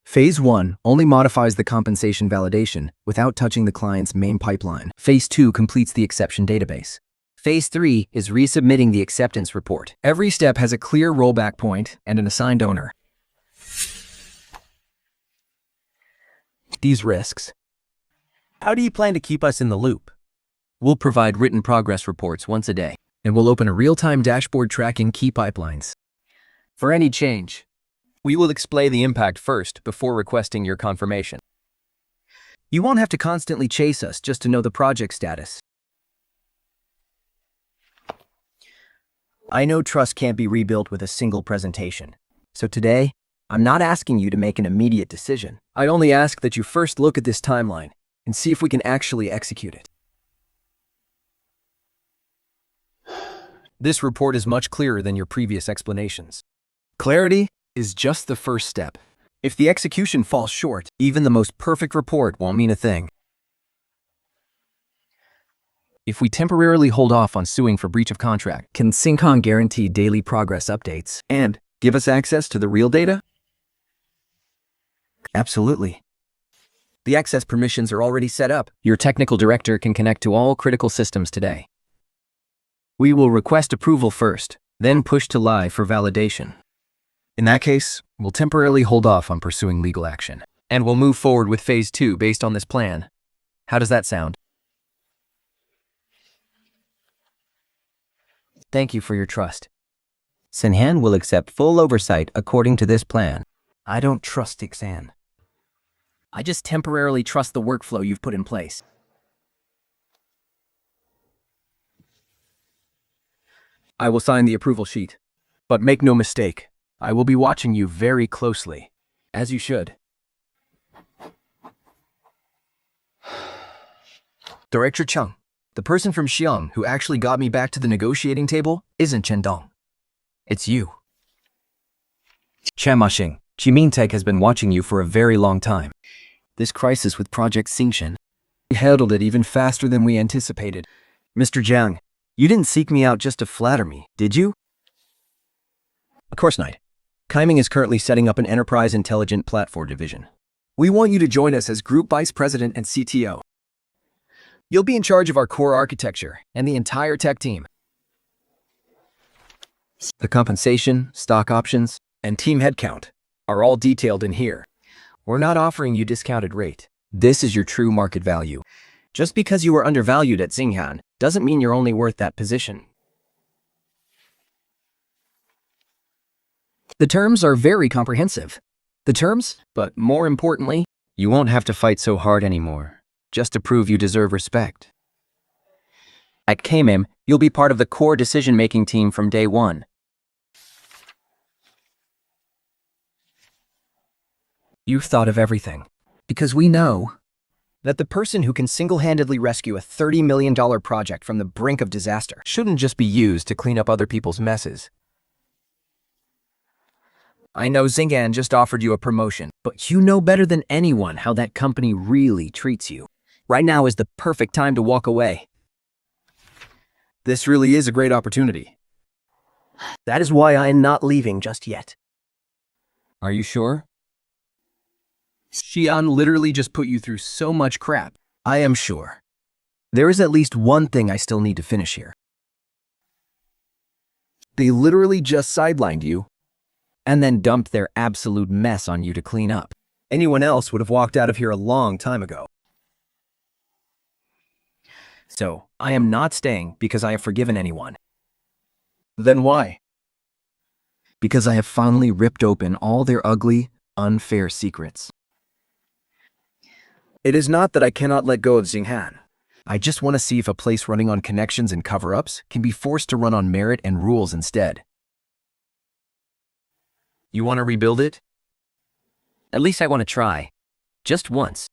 Phase 1 only modifies the compensation validation without touching the client's main pipeline. Phase 2 completes the exception database. Phase 3 is resubmitting the acceptance report. Every step has a clear rollback point and an assigned owner. These risks. How do you plan to keep us in the loop? We'll provide written progress reports once a day. And we'll open a real-time dashboard tracking key pipelines. For any change, we will explain the impact first before requesting your confirmation. You won't have to constantly chase us just to know the project status. I know trust can't be rebuilt with a single presentation. So today, I'm not asking you to make an immediate decision. I only ask that you first look at this timeline and see if we can actually execute it. This report is much clearer than your previous explanations. Clarity is just the first step. If the execution falls short, even the most perfect report won't mean a thing. If we temporarily hold off on suing for breach of contract, Can Syncon guarantee daily progress updates and give us access to the real data? Absolutely. The access permissions are already set up. your technical director can connect to all critical systems today. We will request approval first, then push to live for validation. In that case, we'll temporarily hold off on pursuing legal action. And we'll move forward with Phase 2 based on this plan. How does that sound? Thank you for your trust. Sinhan will accept full oversight according to this plan. I don't trust Ixan. I just temporarily trust the workflow you've put in place. I will sign the approval sheet. But make no mistake, I will be watching you very closely, as you should. Director Chung, the person from Xiong who actually got me back to the negotiating table isn't Chen Dong. It's you. Chen Maxing, Qimingtech has been watching you for a very long time. This crisis with Project Xingshen, we handled it even faster than we anticipated. Mr. Jiang, you didn't seek me out just to flatter me, did you? Of course not. Kaiming is currently setting up an enterprise intelligent platform division. We want you to join us as Group Vice President and CTO. You'll be in charge of our core architecture and the entire tech team. The compensation, stock options, and team headcount are all detailed in here. We're not offering you discounted rate. This is your true market value. Just because you are undervalued at Xinghan doesn't mean you're only worth that position. The terms are very comprehensive. The terms, but more importantly, you won't have to fight so hard anymore, just to prove you deserve respect. At KMIM, you'll be part of the core decision-making team from day one. You've thought of everything, because we know that the person who can single-handedly rescue a $30 million project from the brink of disaster Shouldn't just be used to clean up other people's messes. I know Xinghan just offered you a promotion, but you know better than anyone how that company really treats you. Right now is the perfect time to walk away. This really is a great opportunity. That is why I am not leaving just yet. Are you sure? Xi'an literally just put you through so much crap. I am sure. There is at least one thing I still need to finish here. They literally just sidelined you and then dumped their absolute mess on you to clean up. Anyone else would have walked out of here a long time ago. So, I am not staying because I have forgiven anyone. Then why? Because I have finally ripped open all their ugly, unfair secrets. It is not that I cannot let go of Xinghan. I just want to see if a place running on connections and cover-ups can be forced to run on merit and rules instead. You want to rebuild it? At least I want to try. Just once.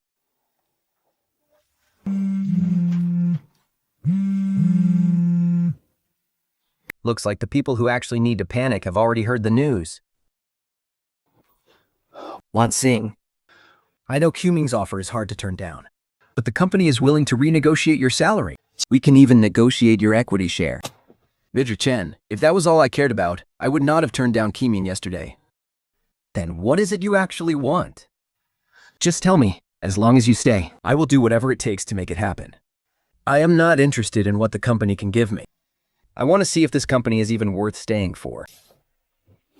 Looks like the people who actually need to panic have already heard the news. Wan Xing. I know Qming's offer is hard to turn down, but the company is willing to renegotiate your salary. We can even negotiate your equity share. Mr. Chen, if that was all I cared about, I would not have turned down Kimin yesterday. Then what is it you actually want? Just tell me, as long as you stay. I will do whatever it takes to make it happen. I am not interested in what the company can give me. I want to see if this company is even worth staying for.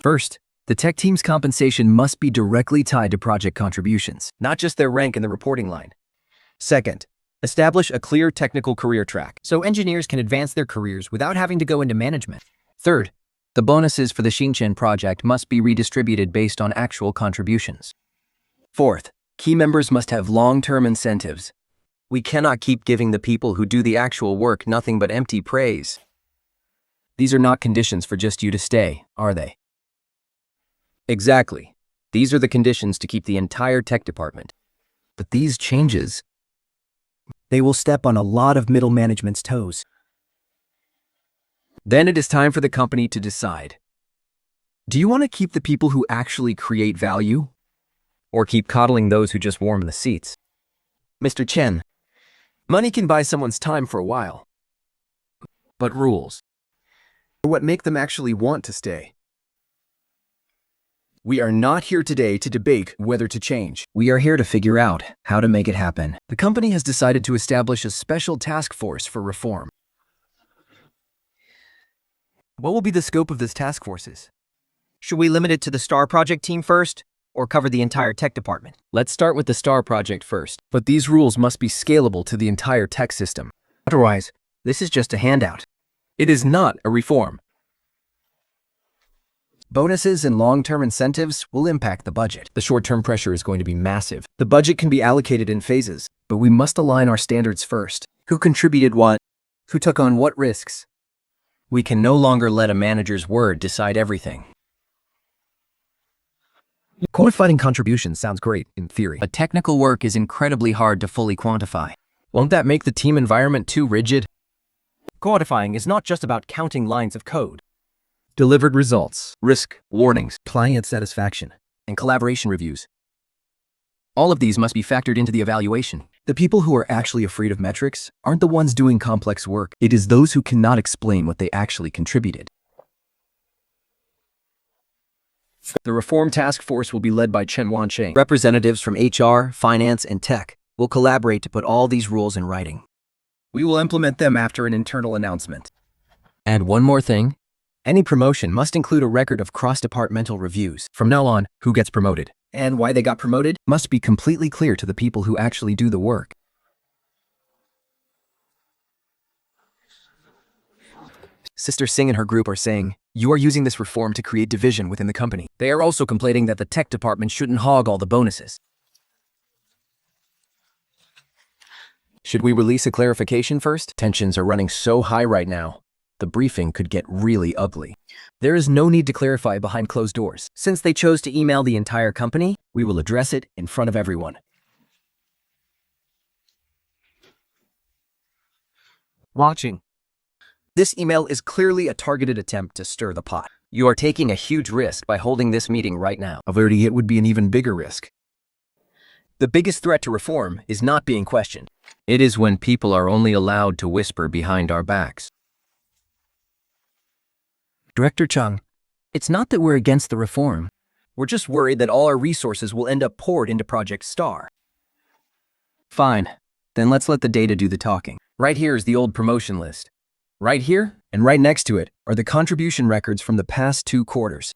First, the tech team's compensation must be directly tied to project contributions, not just their rank in the reporting line. Second, establish a clear technical career track so engineers can advance their careers without having to go into management. Third, the bonuses for the Xinchen project must be redistributed based on actual contributions. Fourth, key members must have long-term incentives. We cannot keep giving the people who do the actual work nothing but empty praise. These are not conditions for just you to stay, are they? Exactly. These are the conditions to keep the entire tech department. But these changes, they will step on a lot of middle management's toes. Then it is time for the company to decide. Do you want to keep the people who actually create value? Or keep coddling those who just warm the seats? Mr. Chen, money can buy someone's time for a while. But rules are what make them actually want to stay. We are not here today to debate whether to change. We are here to figure out how to make it happen. The company has decided to establish a special task force for reform. What will be the scope of this task forces? Should we limit it to the STAR project team first, or cover the entire tech department? Let's start with the STAR project first, but these rules must be scalable to the entire tech system. Otherwise, this is just a handout. It is not a reform. Bonuses and long-term incentives will impact the budget. The short-term pressure is going to be massive. The budget can be allocated in phases, but we must align our standards first. Who contributed what? Who took on what risks? We can no longer let a manager's word decide everything. Quantifying contributions sounds great, in theory. But technical work is incredibly hard to fully quantify. Won't that make the team environment too rigid? Quantifying is not just about counting lines of code. Delivered results, risk, warnings, client satisfaction, and collaboration reviews. All of these must be factored into the evaluation. The people who are actually afraid of metrics aren't the ones doing complex work. It is those who cannot explain what they actually contributed. The reform task force will be led by Chen Wancheng. Representatives from HR, finance, and tech will collaborate to put all these rules in writing. We will implement them after an internal announcement. And one more thing. Any promotion must include a record of cross-departmental reviews. From now on, who gets promoted and why they got promoted must be completely clear to the people who actually do the work. Sister Singh and her group are saying, you are using this reform to create division within the company. They are also complaining that the tech department shouldn't hog all the bonuses. Should we release a clarification first? Tensions are running so high right now. The briefing could get really ugly. There is no need to clarify behind closed doors. Since they chose to email the entire company, we will address it in front of everyone. Watching. This email is clearly a targeted attempt to stir the pot. You are taking a huge risk by holding this meeting right now. Averting it would be an even bigger risk. The biggest threat to reform is not being questioned. It is when people are only allowed to whisper behind our backs. Director Chung, it's not that we're against the reform. We're just worried that all our resources will end up poured into Project STAR. Fine, then let's let the data do the talking. Right here is the old promotion list. Right here, and right next to it, are the contribution records from the past 2 quarters.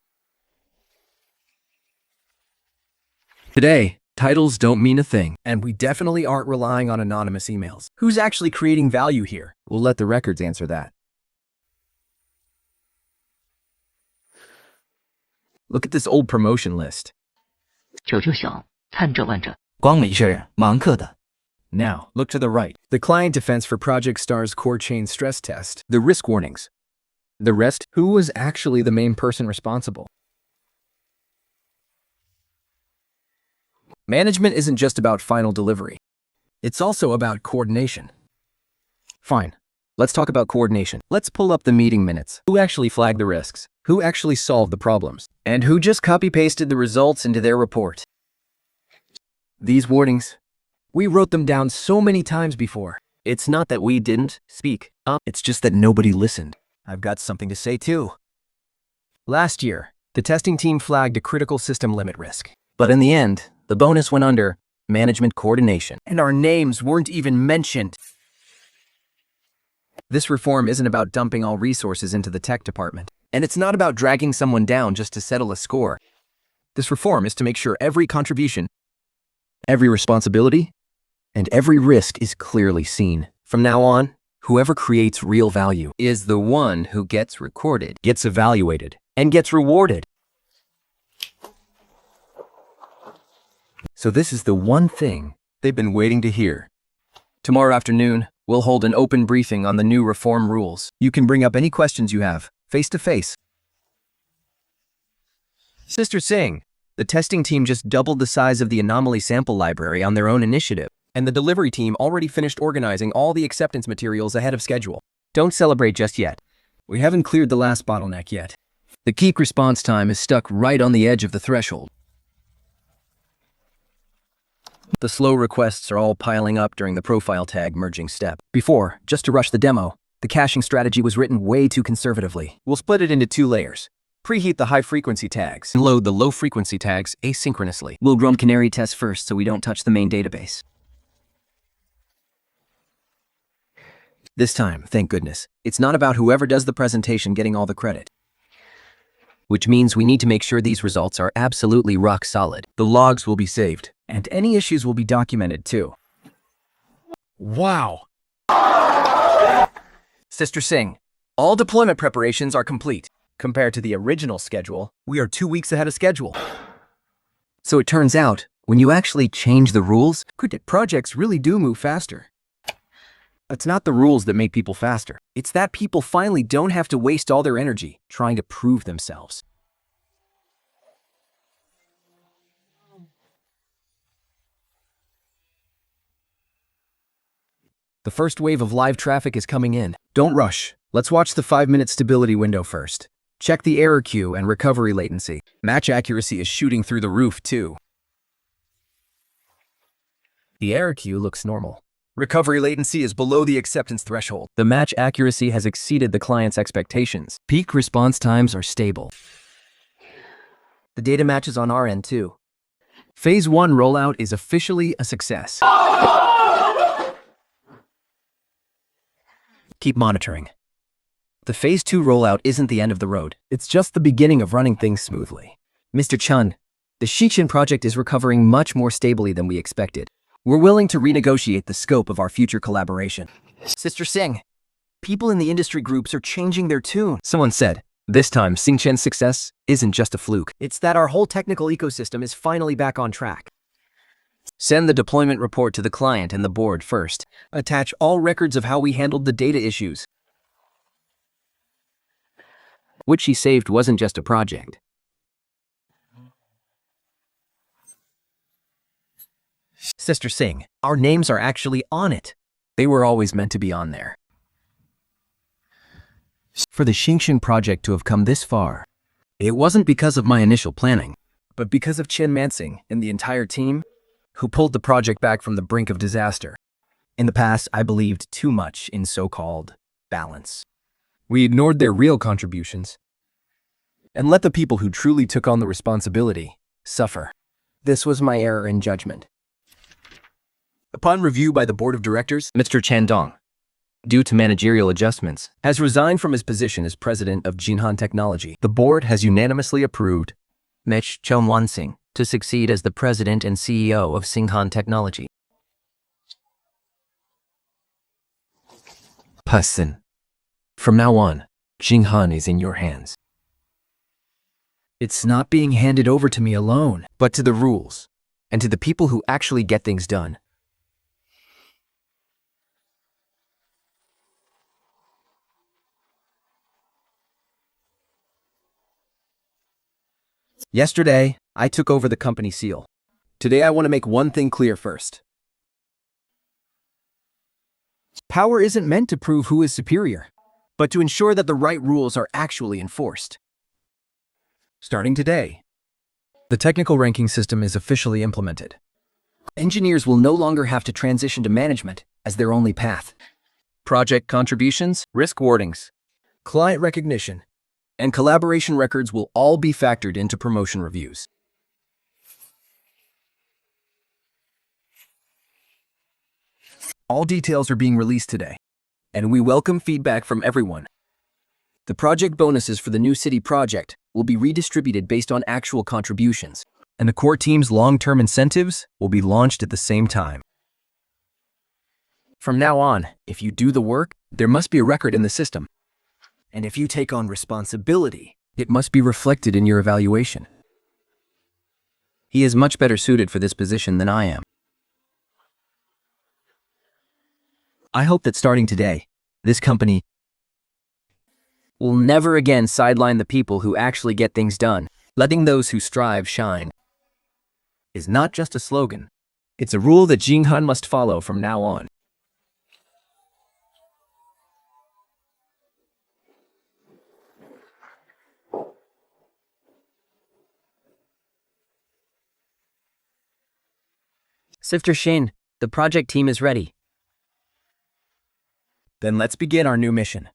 Today, titles don't mean a thing, and we definitely aren't relying on anonymous emails. Who's actually creating value here? We'll let the records answer that. Look at this old promotion list. 九就小，看这万这。光美是盲课的。 Now, look to the right. The client defense for Project STAR's core chain stress test. The risk warnings. The rest, who was actually the main person responsible? Management isn't just about final delivery. It's also about coordination. Fine. Let's talk about coordination. Let's pull up the meeting minutes. Who actually flagged the risks? Who actually solved the problems? And who just copy-pasted the results into their report? These warnings, we wrote them down so many times before. It's not that we didn't speak up, it's just that nobody listened. I've got something to say too. Last year, the testing team flagged a critical system limit risk. But in the end, the bonus went under management coordination. And our names weren't even mentioned. This reform isn't about dumping all resources into the tech department. And it's not about dragging someone down just to settle a score. This reform is to make sure every contribution, every responsibility, and every risk is clearly seen. From now on, whoever creates real value is the one who gets recorded, gets evaluated, and gets rewarded. So this is the one thing they've been waiting to hear. Tomorrow afternoon, we'll hold an open briefing on the new reform rules. You can bring up any questions you have, face to face. Sister Singh, the testing team just doubled the size of the anomaly sample library on their own initiative, and the delivery team already finished organizing all the acceptance materials ahead of schedule. Don't celebrate just yet. We haven't cleared the last bottleneck yet. The geek response time is stuck right on the edge of the threshold. The slow requests are all piling up during the profile tag merging step. Before, just to rush the demo, the caching strategy was written way too conservatively. We'll split it into 2 layers. Preheat the high-frequency tags And load the low-frequency tags asynchronously. We'll run canary tests first so we don't touch the main database. This time, thank goodness, it's not about whoever does the presentation getting all the credit. Which means we need to make sure these results are absolutely rock solid. The logs will be saved, and any issues will be documented too. Wow! Sister Singh, all deployment preparations are complete. Compared to the original schedule, we are 2 weeks ahead of schedule. So it turns out, when you actually change the rules, Projects really do move faster. It's not the rules that make people faster. It's that people finally don't have to waste all their energy trying to prove themselves. The first wave of live traffic is coming in. Don't rush. Let's watch the 5-minute stability window first. Check the error queue and recovery latency. Match accuracy is shooting through the roof too. The error queue looks normal. Recovery latency is below the acceptance threshold. the match accuracy has exceeded the client's expectations. Peak response times are stable. The data matches on our end too. Phase 1 rollout is officially a success. Keep monitoring. The Phase 2 rollout isn't the end of the road. It's just the beginning of running things smoothly. Mr. Chun, the Shikshin project is recovering much more stably than we expected. We're willing to renegotiate the scope of our future collaboration. Sister Singh, people in the industry groups are changing their tune. Someone said, this time Xingqian's success isn't just a fluke. It's that our whole technical ecosystem is finally back on track. Send the deployment report to the client and the board first. Attach all records of how we handled the data issues. What she saved wasn't just a project. Sister Singh, our names are actually on it. They were always meant to be on there. For the Xingqian project to have come this far, It wasn't because of my initial planning. but because of Chen Mansing and the entire team who pulled the project back from the brink of disaster. In the past, I believed too much in so-called balance. We ignored their real contributions and let the people who truly took on the responsibility suffer. This was my error in judgment. Upon review by the board of directors, Mr. Chandong, due to managerial adjustments, has resigned from his position as president of Jinhan Technology. The board has unanimously approved Mitch Chomwansing to succeed as the president and CEO of Singhan Technology. Person. From now on, Jinhan is in your hands. It's not being handed over to me alone, but to the rules and to the people who actually get things done. Yesterday, I took over the company seal. Today, I want to make one thing clear first. Power isn't meant to prove who is superior, but to ensure that the right rules are actually enforced. Starting today, the technical ranking system is officially implemented. Engineers will no longer have to transition to management as their only path. Project contributions, risk warnings, client recognition, and collaboration records will all be factored into promotion reviews. All details are being released today, and we welcome feedback from everyone. The project bonuses for the new city project will be redistributed based on actual contributions, and the core team's long-term incentives will be launched at the same time. From now on, if you do the work, there must be a record in the system. And if you take on responsibility, It must be reflected in your evaluation. He is much better suited for this position than I am. I hope that starting today, this company will never again sideline the people who actually get things done. Letting those who strive shine is not just a slogan. It's a rule that Jinghan must follow from now on. Sifter Shin, the project team is ready. Then let's begin our new mission.